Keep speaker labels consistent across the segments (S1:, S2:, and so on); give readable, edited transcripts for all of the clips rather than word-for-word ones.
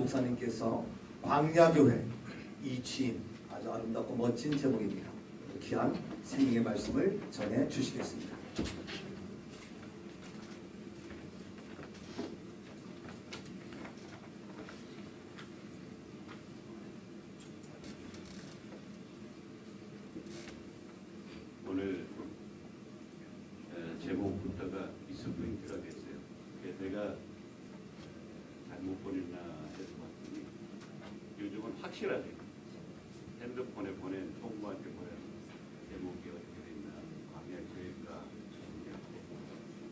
S1: 목사님께서 광야교회 이취임, 아주 아름답고 멋진 제목입니다. 귀한 생명의 말씀을 전해 주시겠습니다.
S2: 오늘 제목부터가 있을 포인트가 됐어요. 내가 잘못 보냈나 해서 봤더니 요즘은 확실하죠. 핸드폰에 보낸 총무한테 보낸 제목이 어떻게 됐나. 광야 교회가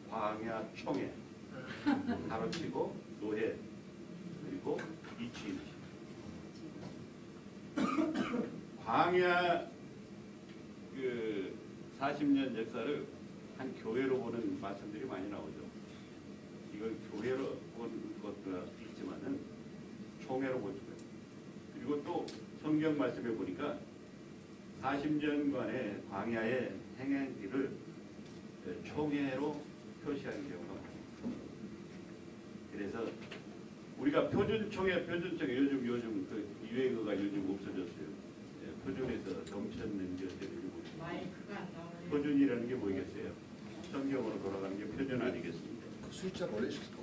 S2: 광야 총회 가로치고 노회 그리고 이취임. 광야 40년 역사를 한 교회로 보는 말씀들이 많이 나오죠. 이걸 교회로 보는 것도 있지만은 총회로 보죠. 그리고 또 성경 말씀에 보니까 40년간의 광야의 행행길을 총회로 표시하는 경우가 많아요. 그래서 우리가 표준총회 요즘 그 유행어가 요즘 없어졌어요. 표준에서 정천 연결되는 표준이라는 게 뭐겠어요? 성경으로 돌아가는 게 표준 아니겠습니까?
S3: 그 숫자 올리실까?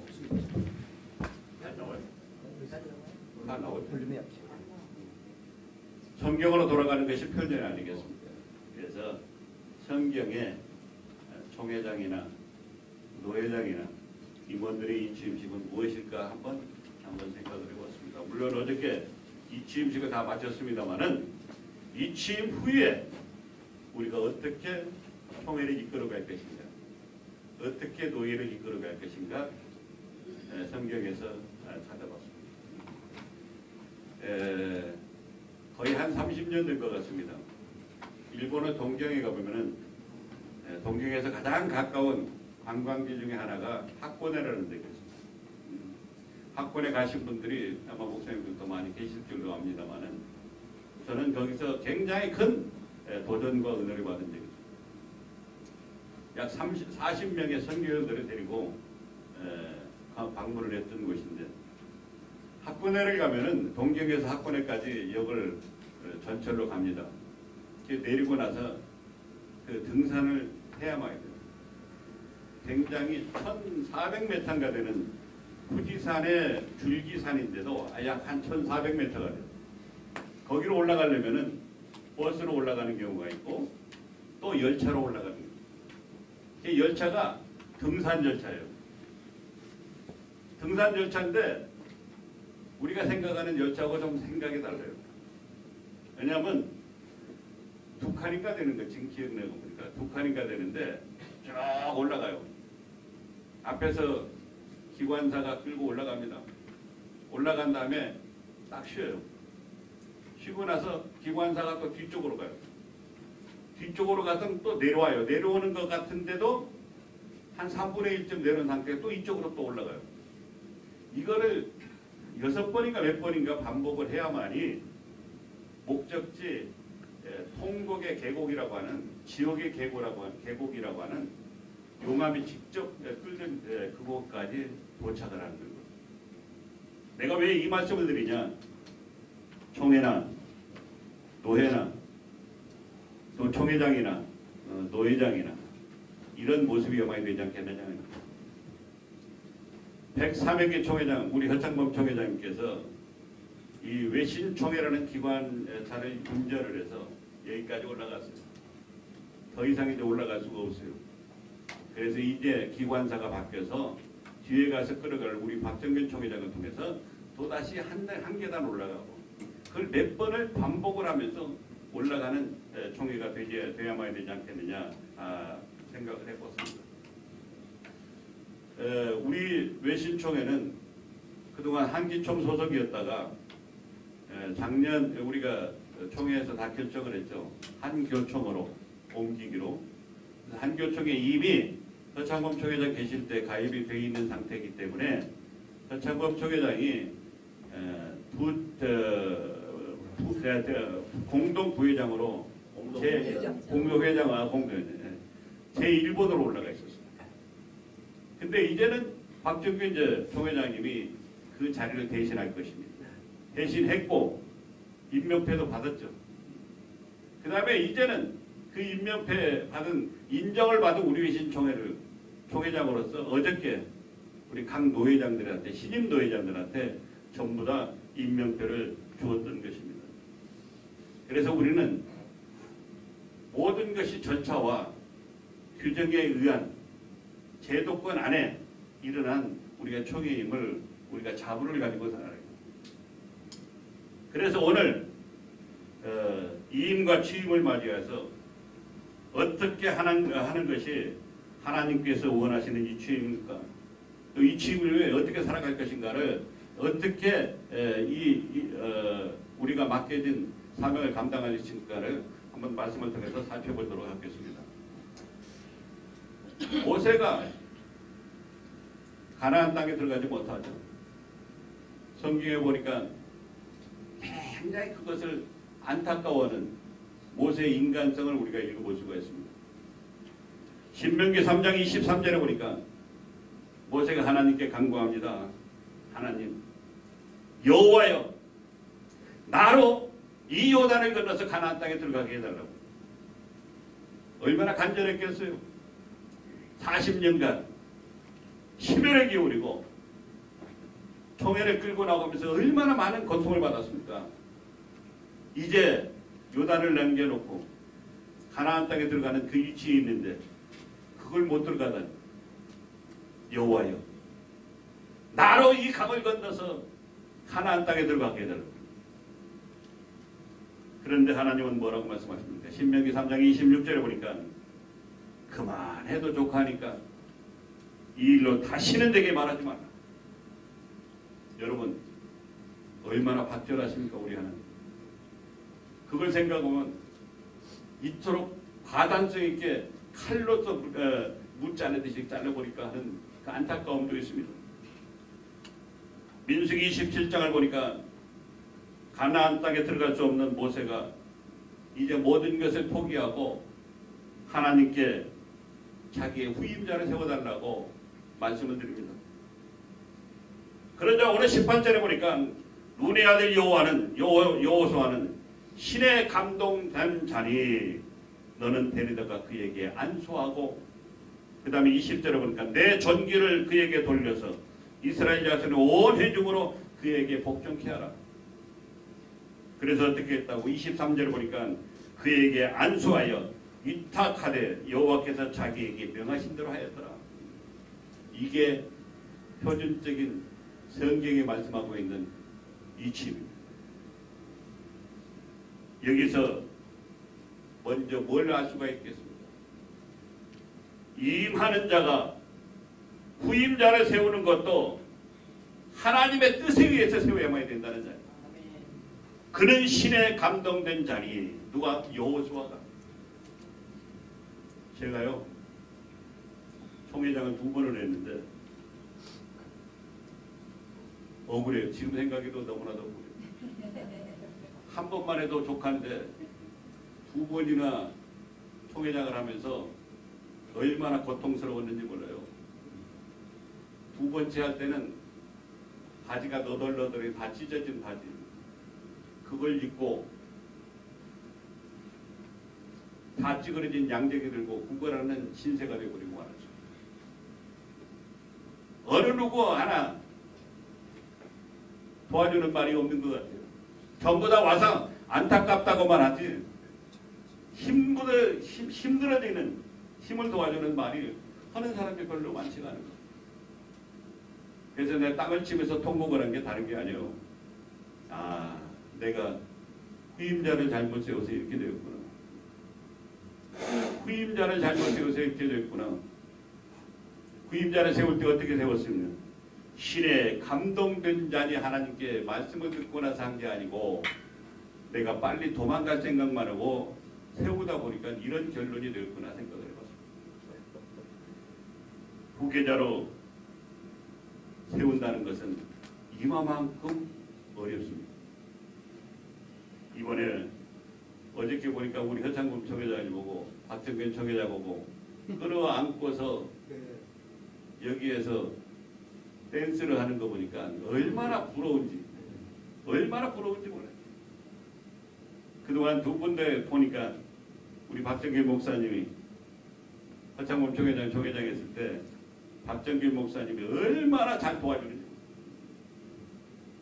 S2: 다 나와요.
S1: 볼륨이 약해.
S2: 성경으로 돌아가는 것이 표준 아니겠습니까? 그래서 성경에 총회장이나 노회장이나 임원들의 이취임식은 무엇일까 한번 생각을 해봤습니다. 물론 어저께 이취임식을 다 마쳤습니다만은 이취임 후에 우리가 어떻게 총회를 이끌어갈 것인가, 어떻게 노예를 이끌어갈 것인가 성경에서 찾아봤습니다. 거의 한 30년 된 것 같습니다. 일본의 동경에 가보면은 동경에서 가장 가까운 관광지 중에 하나가 하코네라는 데가 있습니다. 하코네 가신 분들이 아마 목사님들도 많이 계실 줄로 압니다만은 저는 거기서 굉장히 큰 도전과 은혜를 받은 적이 있습니다. 약 40명의 선교사들을 데리고 방문을 했던 곳인데 하코네를 가면은 동경에서 하코네까지 역을 전철로 갑니다. 내리고 나서 그 등산을 해야만 해요. 굉장히 1,400m인가 되는富士山의 줄기산인데도 약 한 1,400m가 돼요. 거기로 올라가려면은 버스로 올라가는 경우가 있고 또 열차로 올라가는 거예요. 이 열차가 등산 열차예요. 등산 열차인데 우리가 생각하는 열차하고 좀 생각이 달라요. 왜냐하면 2칸인가 되는 거 지금 기억나고 보니까 2칸인가 되는데 쭉 올라가요. 앞에서 기관사가 끌고 올라갑니다. 올라간 다음에 딱 쉬어요. 쉬고 나서 기관사가 또 뒤쪽으로 가요. 뒤쪽으로 가서 또 내려와요. 내려오는 것 같은데도 한 3분의 1쯤 내려온 상태에 또 이쪽으로 또 올라가요. 이거를 6번인가 몇 번인가 반복을 해야만이 목적지 통곡의 계곡이라고 하는 지옥의 계곡이라고 하는 용암이 직접 끓는 그곳까지 도착을 하는 거예요. 내가 왜 이 말씀을 드리냐? 총회나 노회나 또 총회장이나 노회장이나 이런 모습이 많이 되지 않겠느냐. 103회기 총회장 우리 허창범 총회장님께서 이 외신총회라는 기관차를 운전을 해서 여기까지 올라갔어요. 더 이상 이제 올라갈 수가 없어요. 그래서 이제 기관사가 바뀌어서 뒤에 가서 끌어갈 우리 박정균 총회장을 통해서 또다시 한 계단 올라가고 그걸 몇 번을 반복을 하면서 올라가는 총회가 돼야만 되지 않겠느냐 생각을 해봤습니다. 우리 외신총회는 그동안 한기총 소속이었다가 작년 우리가 총회에서 다 결정을 했죠. 한교총으로 옮기기로. 한교총에 이미 허창범 총회장 계실 때 가입이 되어 있는 상태이기 때문에 허창범 총회장이 공동 부회장으로 제1번으로 올라가 있었습니다. 근데 이제는 박정균 총회장님이 그 자리를 대신할 것입니다. 배신했고 임명패도 받았죠. 그 다음에 이제는 그 임명패 받은 인정을 받은 우리 외신 총회장으로서 어저께 우리 각 노회장들한테 신임 노회장들한테 전부 다 임명표를 주었던 것입니다. 그래서 우리는 모든 것이 절차와 규정에 의한 제도권 안에 일어난 우리가 총회임을 우리가 자부를 가지고 살아요. 그래서 오늘 이임과 취임을 맞이해서 어떻게 하는 것이 하나님께서 원하시는 이 취임입니까? 또 이 취임을 위해 어떻게 살아갈 것인가를 어떻게 우리가 맡겨진 사명을 감당할 것인가를 한번 말씀을 통해서 살펴보도록 하겠습니다. 모세가 가나안 땅에 들어가지 못하죠. 성경에 보니까 굉장히 그것을 안타까워하는 모세의 인간성을 우리가 읽어볼 수가 있습니다. 신명기 3장 23절에 보니까 모세가 하나님께 간구합니다. 하나님, 여호와여, 나로 이 요단을 건너서 가나안 땅에 들어가게 해달라고. 얼마나 간절했겠어요. 40년간 심혈을 기울이고 총회를 끌고 나오면서 얼마나 많은 고통을 받았습니까? 이제 요단을 남겨놓고 가나안 땅에 들어가는 그 위치에 있는데 그걸 못 들어가다니. 여호와여, 나로 이 강을 건너서 가나안 땅에 들어가게 해달라고. 그런데 하나님은 뭐라고 말씀하십니까? 신명기 3장 26절에 보니까 그만해도 족하니까 이 일로 다시는 내게 말하지 마라. 여러분 얼마나 박절하십니까 우리 하나님. 그걸 생각하면 이토록 과단성 있게 칼로서 묻지 않듯이 잘라버릴까 하는 그 안타까움도 있습니다. 민수기 27장을 보니까 가나안 땅에 들어갈 수 없는 모세가 이제 모든 것을 포기하고 하나님께 자기의 후임자를 세워달라고 말씀을 드립니다. 그러자 오늘 18절에 보니까 눈의 아들 여호수아는 신의 감동된 자니 너는 데리다가 그에게 안수하고, 그 다음에 20절에 보니까 내 전기를 그에게 돌려서 이스라엘 자손의 온 회중으로 그에게 복종케 하라. 그래서 어떻게 했다고? 23절에 보니까 그에게 안수하여 위탁하되 여호와께서 자기에게 명하신 대로 하였더라. 이게 표준적인 성경에 말씀하고 있는 이치입니다. 여기서 먼저 뭘 알 수가 있겠습니까? 임하는 자가 후임자를 세우는 것도 하나님의 뜻에 의해서 세워야만 된다는 자예요. 그는 신에 감동된 자니 누가? 여호수아가. 제가요 총회장을 2번을 했는데 억울해요. 지금 생각해도 너무나도 억울해요. 한 번만 해도 족한데 2번이나 총회장을 하면서 얼마나 고통스러웠는지 몰라요. 2번째 할 때는 바지가 너덜너덜해 다 찢어진 바지. 그걸 입고 다 찌그러진 양재기 들고 구걸하는 신세가 되어버리고 말았죠. 어느 누구 하나 도와주는 말이 없는 것 같아요. 전부 다 와서 안타깝다고만 하지 힘들어지는 힘을 도와주는 말이 하는 사람이 별로 많지가 않은 거예요. 그래서 내 땅을 치면서 통곡을 한 게 다른 게 아니에요. 아, 내가 후임자를 잘못 세워서 이렇게 되었구나. 후임자를 잘못 세워서 이렇게 되었구나. 후임자를 세울 때 어떻게 세웠으면 신의 감동된 자니 하나님께 말씀을 듣고 나서 한 게 아니고 내가 빨리 도망갈 생각만 하고 세우다 보니까 이런 결론이 되었구나 생각을 해봤습니다. 후계자로 세운다는 것은 이만큼 어렵습니다. 이번에 어저께 보니까 우리 현창금 총회장을 보고 박정균 총회장 보고 끌어안고서 여기에서 댄스를 하는 거 보니까 얼마나 부러운지. 얼마나 부러운지 몰라요. 그동안 두 군데 보니까 우리 박정길 목사님이 허창범 총회장 했을 때 박정길 목사님이 얼마나 잘 도와주는지.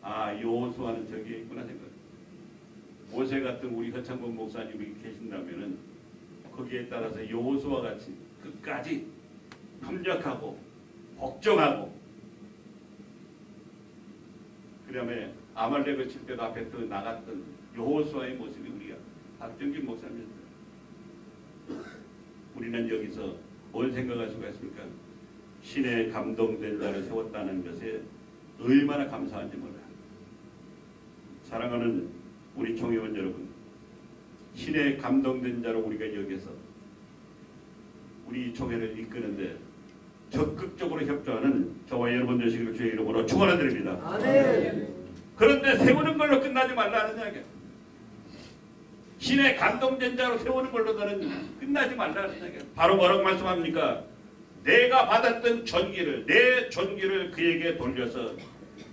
S2: 아, 여호수아는 저기에 있구나 생각. 모세 같은 우리 허창범 목사님이 계신다면은 거기에 따라서 여호수아 같이 끝까지 협력하고 복종하고, 그다음에 아말렉을 칠 때도 앞에 또 나갔던 여호수아의 모습이 우리가 박정길 목사님이었어요. 우리는 여기서 뭘 생각할 수가 있습니까? 신의 감동된 자를 세웠다는 것에 얼마나 감사한지 몰라요. 사랑하는 우리 총회원 여러분, 신의 감동된 자로 우리가 여기서 우리 총회를 이끄는데 적극적으로 협조하는 저와 여러분 되시기를 주의 이름으로 축원드립니다.
S3: 아멘.
S2: 그런데 세우는 걸로 끝나지 말라는 이야기예요. 신의 감동된 자로 세우는 걸로는 끝나지 말라는 이야기예요. 바로 뭐라고 말씀합니까? 내가 받았던 전기를, 내 전기를 그에게 돌려서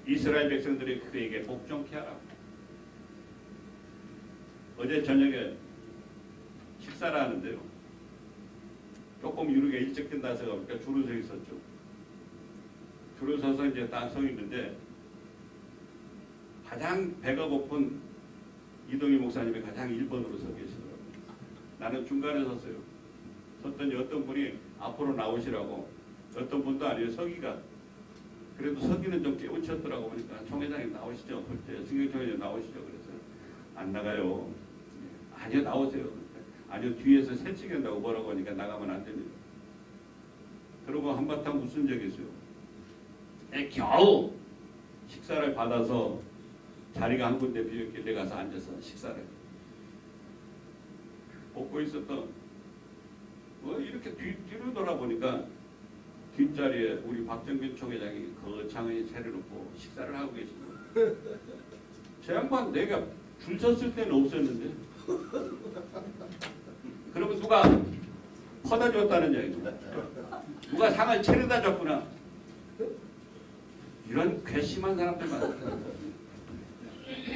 S2: 이스라엘 백성들이 그에게 복종케 하라. 어제 저녁에 식사를 하는데요. 조금 유르게 일찍 끝나서 가니까 줄을 서 있었죠. 줄을 서서 이제 딱 서 있는데 가장 배가 고픈 이동희 목사님이 가장 1번으로 서 계시더라고요. 나는 중간에 섰어요. 섰더니 어떤 분이 앞으로 나오시라고, 어떤 분도 아니에요. 서기가. 그래도 서기는 좀 깨우쳤더라고. 보니까 총회장님 나오시죠. 그때 승경총회장 나오시죠. 그래서 안 나가요. 아니요, 나오세요. 아니요, 뒤에서 새치긴다고 뭐라고 하니까 나가면 안 됩니다. 그러고 한바탕 웃은 적이 있어요. 겨우 식사를 받아서 자리가 한 군데 비었길래 가서 앉아서 식사를 먹고 있었던, 이렇게 뒤로 돌아보니까 뒷자리에 우리 박정균 총회장이 거창하게 차려놓고 식사를 하고 계시고, 저 양반 내가 줄 섰을 때는 없었는데 그러면 누가 퍼다 줬다는 얘기죠. 누가 상을 차려다 줬구나. 이런 괘씸한 사람들 많아요.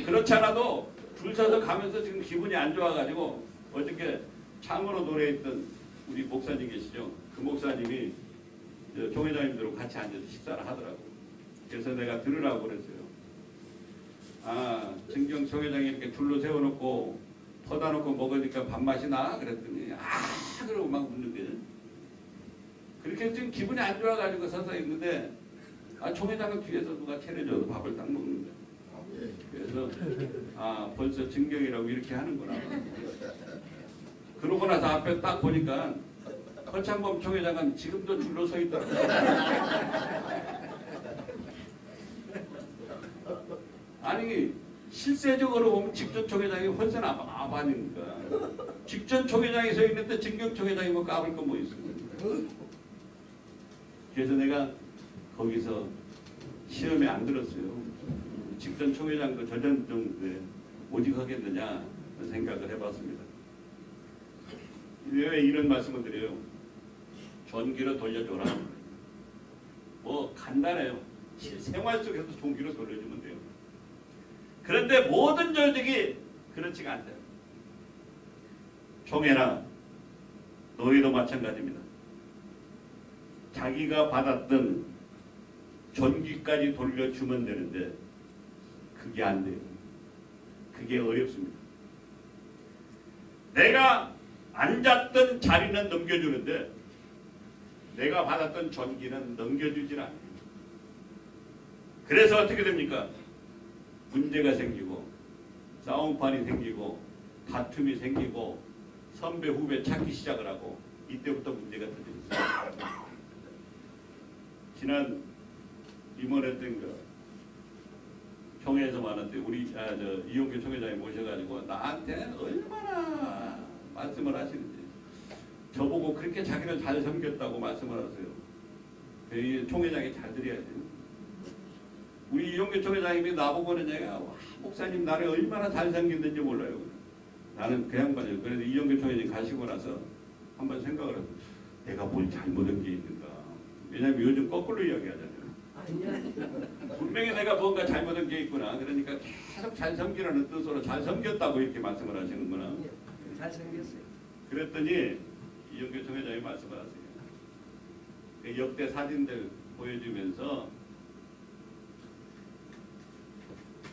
S2: 그렇지 않아도 줄 서서 가면서 지금 기분이 안 좋아가지고 어저께 창으로 노래했던 우리 목사님 계시죠. 그 목사님이 총회장님들하고 같이 앉아서 식사를 하더라고. 그래서 내가 들으라고 그랬어요. 아, 증경 총회장이 이렇게 줄로 세워놓고 퍼다 놓고 먹으니까 밥맛이 나? 그랬더니 아, 그러고 막 웃는데, 그렇게 지금 기분이 안 좋아가지고 서서 있는데, 아, 총회장은 뒤에서 누가 차려줘도 밥을 딱 먹는다. 그래서 아, 벌써 증경이라고 이렇게 하는구나. 그러고 나서 앞에 딱 보니까 허창범 총회장은 지금도 줄로 서 있더라고요. 아니, 실세적으로 보면 직전 총회장이 훨씬 아반입니까? 직전 총회장이 서 있는데 증경 총회장이 뭐 까불 거 뭐 있습니까? 그래서 내가 거기서 시험에 안 들었어요. 직전 총회장 그 저전 정도에 오직 하겠느냐 생각을 해봤습니다. 왜 이런 말씀을 드려요? 전기로 돌려줘라. 뭐 간단해요. 실생활 속에서 전기로 돌려주면 돼요. 그런데 모든 조직이 그렇지가 않대요. 총회나 너희도 마찬가지입니다. 자기가 받았던 전기까지 돌려주면 되는데 그게 안 돼요. 그게 어렵습니다. 내가 앉았던 자리는 넘겨주는데 내가 받았던 전기는 넘겨주질 않아요. 그래서 어떻게 됩니까? 문제가 생기고 싸움판이 생기고 다툼이 생기고 선배 후배 찾기 시작을 하고 이때부터 문제가 터졌어요. 지난 임원회 때인가 총회에서 많았대. 우리 이용규 총회장이 모셔가지고 나한테 얼마나 말씀을 하시는지, 저보고 그렇게 자기를 잘 섬겼다고 말씀을 하세요. 이 총회장이 잘 드려야지. 우리 이용규 총회장님이 나보고는 얘가 목사님 나를 얼마나 잘 섬겼는지 몰라요. 나는 그 양반이에요. 그래서 이용규 총회장이 가시고 나서 한번 생각을 해서 내가 뭘 잘못한 게 있는가. 왜냐하면 요즘 거꾸로 이야기하잖아요. 분명히 내가 뭔가 잘못한 게 있구나. 그러니까 계속 잘 섬기라는 뜻으로 잘 섬겼다고 이렇게 말씀을 하시는구나.
S3: 잘 생겼어요.
S2: 그랬더니 이영규 총회장이 말씀을 하세요. 그 역대 사진들 보여주면서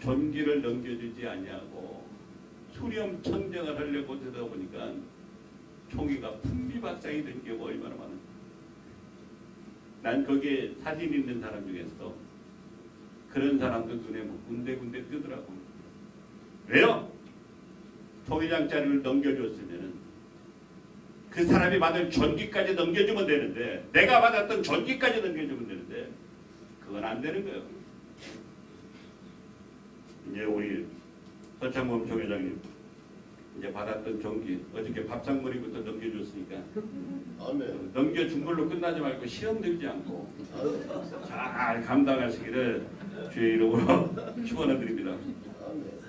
S2: 전기를 넘겨주지 아니하고 수렴 청정을 하려고 되다 보니까 총회가 풍비박산이 된 경우가 얼마나 많은가. 난 거기에 사진 있는 사람 중에서도 그런 사람들 눈에 뭐 군데군데 뜨더라고. 왜요? 총회장 자리를 넘겨줬으면 그 사람이 받을 전기까지 넘겨주면 되는데, 내가 받았던 전기까지 넘겨주면 되는데 그건 안 되는 거예요. 이제 우리 서창범 총회장님 이제 받았던 전기 어저께 밥상머리부터 넘겨줬으니까
S4: 아멘.
S2: 넘겨준 걸로 끝나지 말고 시험 들지 않고 잘 감당하시기를 주의 이름으로 축원해드립니다.
S4: 아멘.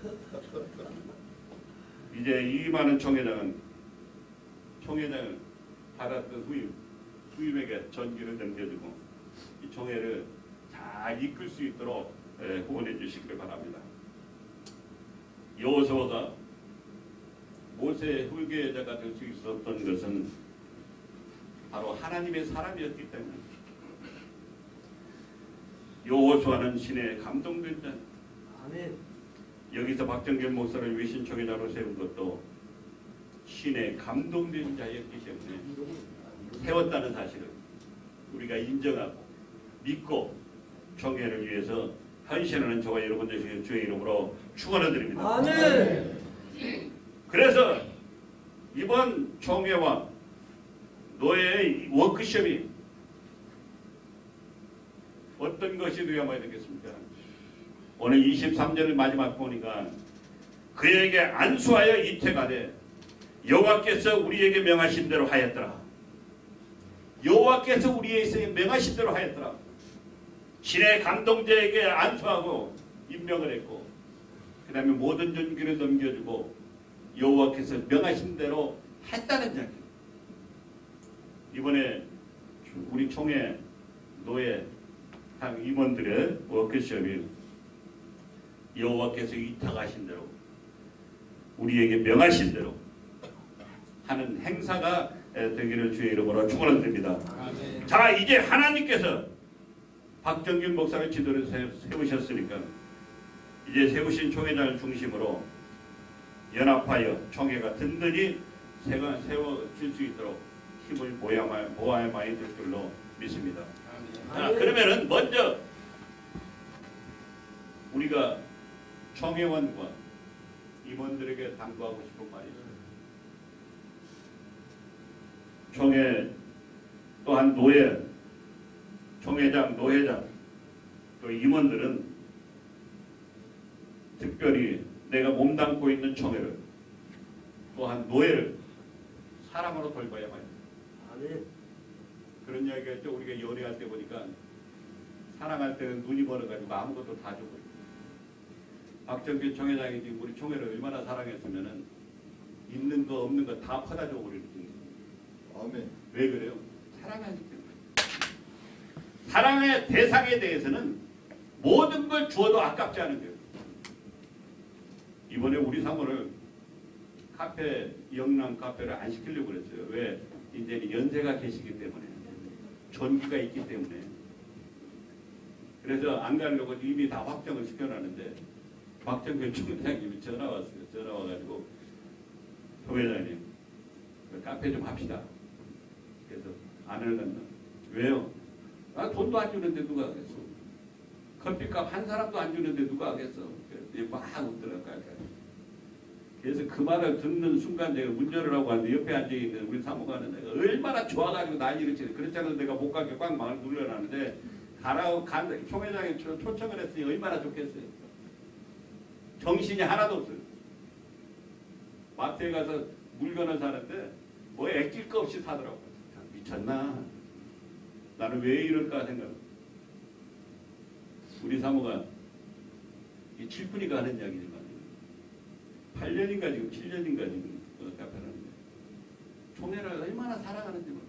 S2: 이제 이 많은 총회장을 받았던 후임에게 전기를 넘겨주고 이 총회를 잘 이끌 수 있도록 후원해 주시길 바랍니다. 여호수아가 모세의 후계자가 될 수 있었던 것은 바로 하나님의 사람이었기 때문에. 여호수아는 신의 감동된 자.
S3: 아멘.
S2: 여기서 박정균 목사를 외신 총회장으로 세운 것도 신의 감동된 자였기 때문에 세웠다는 사실을 우리가 인정하고 믿고 총회를 위해서 헌신하는 저와 여러분 되시길 주의 이름으로 축원해드립니다.
S3: 아멘.
S2: 그래서 이번 총회와 노예의 워크숍이 어떤 것이 되어야 되겠습니까? 오늘 23절을 마지막 보니까 그에게 안수하여 이태가되 여호와께서 우리에게 명하신 대로 하였더라. 여호와께서 우리에게 명하신 대로 하였더라. 신의 감동자에게 안수하고 임명을 했고 그 다음에 모든 전기를 넘겨주고 여호와께서 명하신 대로 했다는 이야기. 이번에 우리 총회 노예 당 임원들의 워크숍이 여호와께서 위탁하신 대로 우리에게 명하신 대로 하는 행사가 되기를 주의 이름으로 축원드립니다. 자, 이제 하나님께서 박정균 목사를 지도를 세우셨으니까 이제 세우신 총회장을 중심으로 연합하여 총회가 든든히 세워질 수 있도록 힘을 모아야만이 될 줄로 믿습니다. 자, 그러면은 먼저 우리가 총회원과 임원들에게 당부하고 싶은 말이 있습니다. 총회 또한 노예, 총회장, 노회장, 또 임원들은 특별히 내가 몸담고 있는 총회를 또한 노예를 사랑으로 돌봐야만 합니다.
S3: 아멘.
S2: 그런 이야기가 있죠. 우리가 연애할 때 보니까 사랑할 때는 눈이 멀어가지고 아무것도 다 주고 박정균 총회장이 지금 우리 총회를 얼마나 사랑했으면은 있는 거 없는 거 다 퍼다 주고 우리를.
S4: 아멘.
S2: 왜 그래요? 사랑하기 때문에. 사랑의 대상에 대해서는 모든 걸 주어도 아깝지 않은 거예요. 이번에 우리 사모를 카페, 영남 카페를 안 시키려고 그랬어요. 왜? 이제 연세가 계시기 때문에. 전기가 있기 때문에. 그래서 안 가려고 이미 다 확정을 시켜놨는데 박정균 총회장님이 전화 왔어요. 전화 와가지고 총회장님 카페 좀 합시다. 그래서 안 할란다. 왜요? 아, 돈도 안 주는데 누가 하겠어. 커피값 한 사람도 안 주는데 누가 하겠어. 막 웃더라고요. 그래서 그 말을 듣는 순간 내가 운전을 하고 왔는데 옆에 앉아있는 우리 사무관은 내가 얼마나 좋아가지고 난리를 치네. 그렇잖아요. 내가 못 가게 꽉 막을 눌러놨는데 가라고 총회장이 초청을 했으니 얼마나 좋겠어요. 정신이 하나도 없어요. 마트에 가서 물건을 사는데 뭐 애낄 거 없이 사더라고요. 미쳤나? 나는 왜 이럴까 생각. 우리 사모가 7분이가 하는 이야기지만 8년인가 지금 7년인가 지금 카페라는데 총회를 얼마나 사랑하는지 몰라요.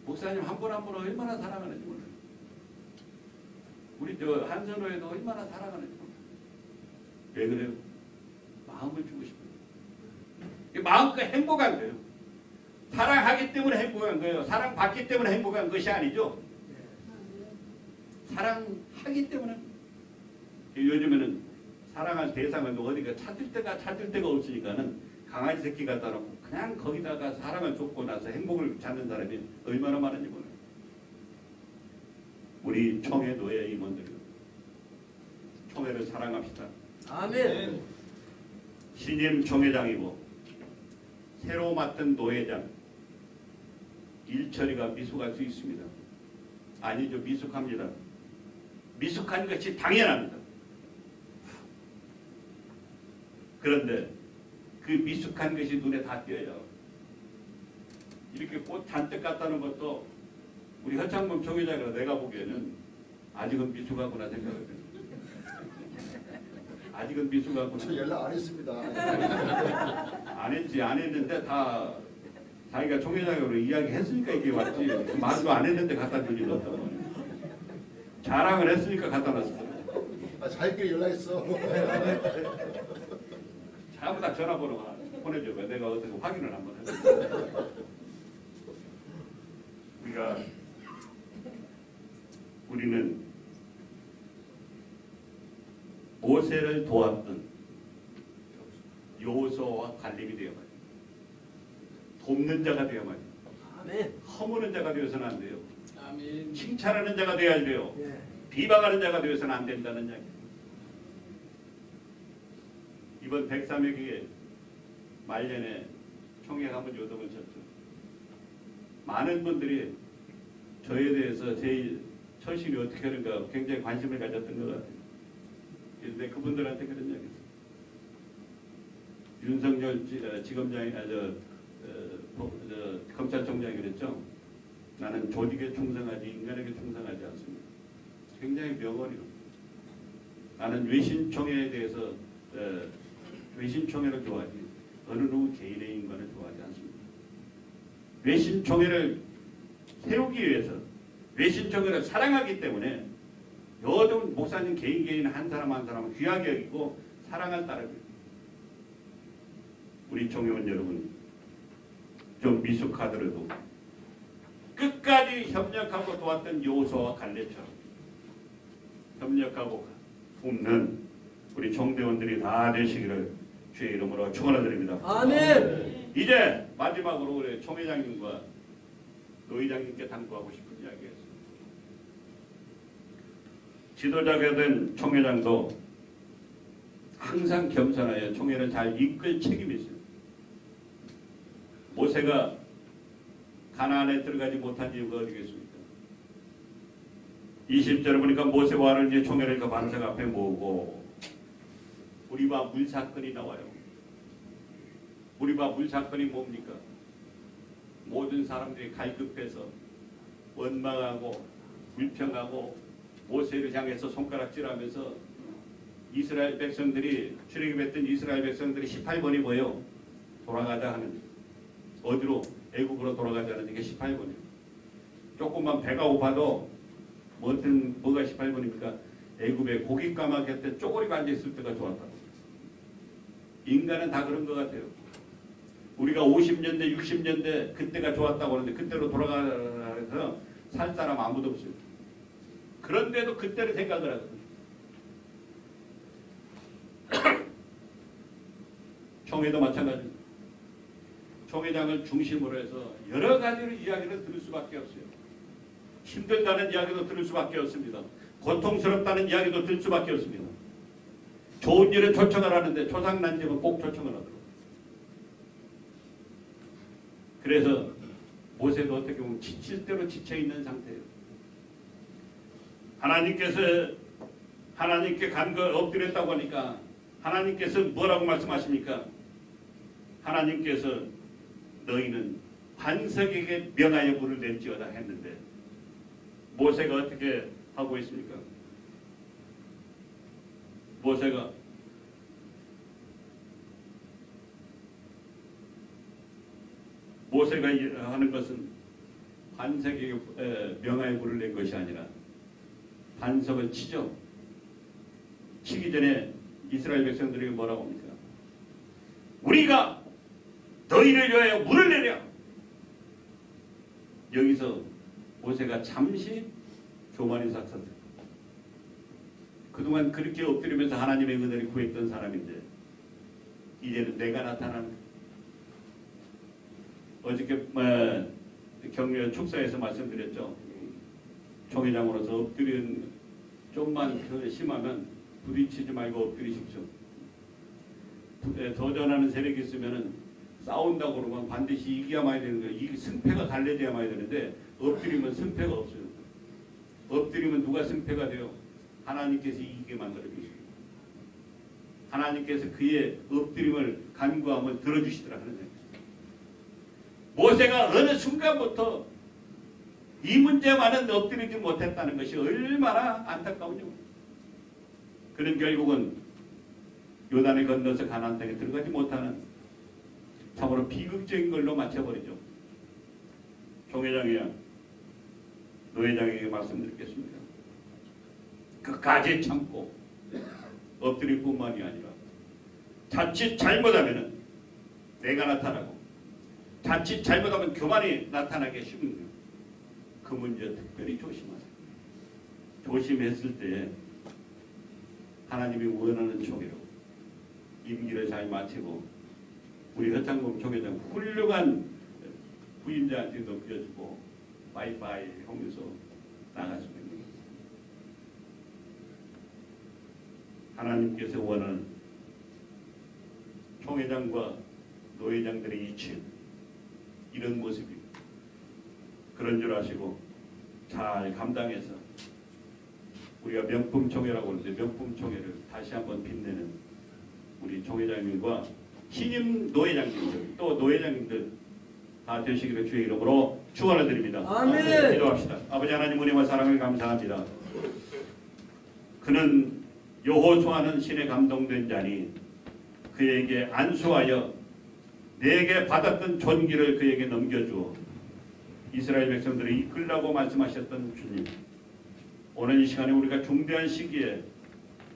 S2: 목사님 한 분 한 분을 얼마나 사랑하는지 몰라요. 우리 저 한선호에도 얼마나 사랑하는지 왜 그래요? 마음을 주고 싶어요. 마음껏 행복한 거예요. 사랑하기 때문에 행복한 거예요. 사랑받기 때문에 행복한 것이 아니죠. 사랑하기 때문에. 요즘에는 사랑할 대상을 어디가 찾을 데가 없으니까는 강아지 새끼 갖다 놓고 그냥 거기다가 사랑을 쏟고 나서 행복을 찾는 사람이 얼마나 많은지 몰라요. 우리 총회 노예 임원들이 총회를 사랑합시다.
S3: 아멘.
S2: 신임 총회장이고 새로 맡은 노회장 일처리가 미숙할 수 있습니다. 아니죠. 미숙합니다. 미숙한 것이 당연합니다. 그런데 그 미숙한 것이 눈에 다 띄어요. 이렇게 꽃 잔뜩 갖다 놓은 것도 우리 허창범 총회장이라 내가 보기에는 아직은 미숙하구나 생각을 해요. 아직은 미숙하구나.
S4: 저 연락 안 했습니다.
S2: 안 했는데 다 자기가 총회장으로 이야기했으니까 이게 왔지. 말도 안 했는데 갖다 주지 않았단 말이야. 자랑을 했으니까 갖다 놨어.
S4: 자기끼리 연락했어.
S2: 전부 다 전화번호가 보내줘. 내가 어떻게 확인을 한번 해볼게. 우리는 모세를 도왔던 여호수아와 갈렙이 되어 말이야. 돕는 자가 되어 말이야.
S3: 아멘.
S2: 허무는 자가 되어서는 안 돼요.
S5: 아멘.
S2: 칭찬하는 자가 되어야 돼요.
S3: 예.
S2: 비방하는 자가 되어서는 안 된다는 이야기. 이번 103회 기회 말년에 총회 한번 요동을 쳤죠. 많은 분들이 저에 대해서 제 처신이 어떻게 하는가 굉장히 관심을 가졌던 것 같아요. 그런데 그분들한테 그런 이야기 했어요. 윤석열 지검장이 검찰총장이 그랬죠. 나는 조직에 충성하지 인간에게 충성하지 않습니다. 굉장히 명언이요. 나는 외신총회에 대해서 외신총회를 좋아하지 어느 누구 개인의 인간을 좋아하지 않습니다. 외신총회를 세우기 위해서 외신총회를 사랑하기 때문에 여든 목사님 개인 한 사람 한 사람은 귀하게 여기고 사랑할 따름입니다. 우리 총회원 여러분 좀 미숙하더라도 끝까지 협력하고 도왔던 여호수아와 갈렙처럼 협력하고 돕는 우리 총대원들이 다 되시기를 주의 이름으로 축원드립니다.
S3: 아멘.
S2: 이제 마지막으로 우리 총회장님과 노회장님께 당부하고 싶은 이야기였습니다. 지도자가 된 총회장도 항상 겸손하여 총회를 잘 이끌 책임이 있습니다. 모세가 가나안에 들어가지 못한 이유가 어디겠습니까? 20절에 보니까 모세와 아론이 이제 총회를 그 반석 앞에 모으고 우리와 물 사건이 나와요. 우리와 물 사건이 뭡니까? 모든 사람들이 갈급해서 원망하고 불평하고 모세를 향해서 손가락질하면서 이스라엘 백성들이 출애굽했던 이스라엘 백성들이 18번이 뭐예요? 돌아가자 하는 어디로? 애국으로 돌아가자는 게 18번이에요. 조금만 배가 고파도 뭐가 18번입니까? 애굽에 고기 까마귀한테 쪼그리고 앉아있을 때가 좋았다고. 인간은 다 그런 것 같아요. 우리가 50년대 60년대 그때가 좋았다고 하는데 그때로 돌아가서 살 사람 아무도 없어요. 그런데도 그때를 생각을 하거든요. 총회도 마찬가지입니다. 총회장을 중심으로 해서 여러 가지로 이야기를 들을 수밖에 없어요. 힘들다는 이야기도 들을 수밖에 없습니다. 고통스럽다는 이야기도 들을 수밖에 없습니다. 좋은 일은 초청을 하는데 초상난 집은 꼭 초청을 하더라고요. 그래서 모세도 어떻게 보면 지칠 대로 지쳐있는 상태예요. 하나님께 간 거 엎드렸다고 하니까 하나님께서 뭐라고 말씀하십니까? 하나님께서 너희는 반석에게 명하여 물을 낼지어다 했는데 모세가 어떻게 하고 있습니까? 모세가 하는 것은 반석에게 명하여 물을 낸 것이 아니라 반석을 치죠. 치기 전에 이스라엘 백성들에게 뭐라고 합니까? 우리가 너희를 위하여 물을 내려. 여기서 모세가 잠시 교만이 삭혔어요. 그동안 그렇게 엎드리면서 하나님의 은혜를 구했던 사람인데 이제는 내가 나타나는 어저께 격려 축사에서 말씀드렸죠. 총회장으로서 엎드리는 좀만 더 심하면 부딪히지 말고 엎드리십시오. 도전하는 세력이 있으면은 싸운다고 그러면 반드시 이겨야만 되는 거예요. 이 승패가 달려져야만 되는데 엎드리면 승패가 없어요. 엎드리면 누가 승패가 돼요? 하나님께서 이기게 만들어 주십니다. 하나님께서 그의 엎드림을 간구함을 들어주시더라 하는 거예요. 모세가 어느 순간부터 이 문제만은 엎드리지 못했다는 것이 얼마나 안타까운지. 그는 결국은 요단을 건너서 가나안 땅에 들어가지 못하는 참으로 비극적인 걸로 마쳐버리죠. 총회장이야 노회장에게 말씀드리겠습니다. 끝까지 참고 엎드릴 뿐만이 아니라 자칫 잘못하면 내가 나타나고 자칫 잘못하면 교만이 나타나게 쉽습니다. 그 문제 특별히 조심하세요. 조심했을 때 하나님이 원하는 총회로 임기를 잘 마치고 우리 허창범 총회장 훌륭한 부임자한테 넘겨주고 바이바이 하면서 나가시면 됩니다. 하나님께서 원하는 총회장과 노회장들의 이치 이런 모습입니다. 그런 줄 아시고 잘 감당해서 우리가 명품 총회라고 하는데 명품 총회를 다시 한번 빛내는 우리 총회장님과 신임 노회장님들 또 노회장님들 다 되시기를 주의 이름으로 축원을 드립니다.
S3: 아멘.
S2: 기도합시다. 아버지 하나님 은혜와 사랑을 감사합니다. 그는 여호수아는 신에 감동된 자니 그에게 안수하여 내게 받았던 존귀를 그에게 넘겨주어 이스라엘 백성들을 이끌라고 말씀하셨던 주님, 오늘 이 시간에 우리가 중대한 시기에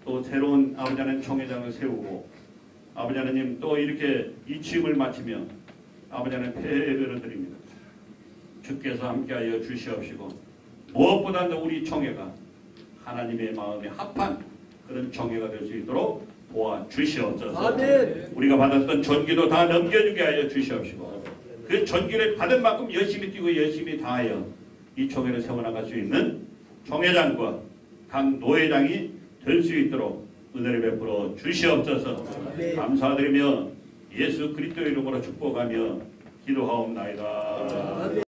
S2: 또 새로운 아버지 하나님 총회장을 세우고 아버지 하나님 또 이렇게 이 취임을 마치며 아버지 하나님 폐회를 드립니다. 주께서 함께하여 주시옵시고 무엇보다도 우리 총회가 하나님의 마음에 합한 그런 총회가 될 수 있도록 도와주시옵소서.
S3: 아멘.
S2: 우리가 받았던 전기도 다 넘겨주게 하여 주시옵시고 그 전기를 받은 만큼 열심히 뛰고 열심히 다하여 이 총회를 세워나갈 수 있는 총회장과 각 노회장이 될 수 있도록 은혜를 베풀어 주시옵소서.
S3: 아멘.
S2: 감사드리며 예수 그리스도 이름으로 축복하며 기도하옵나이다.
S3: 아멘.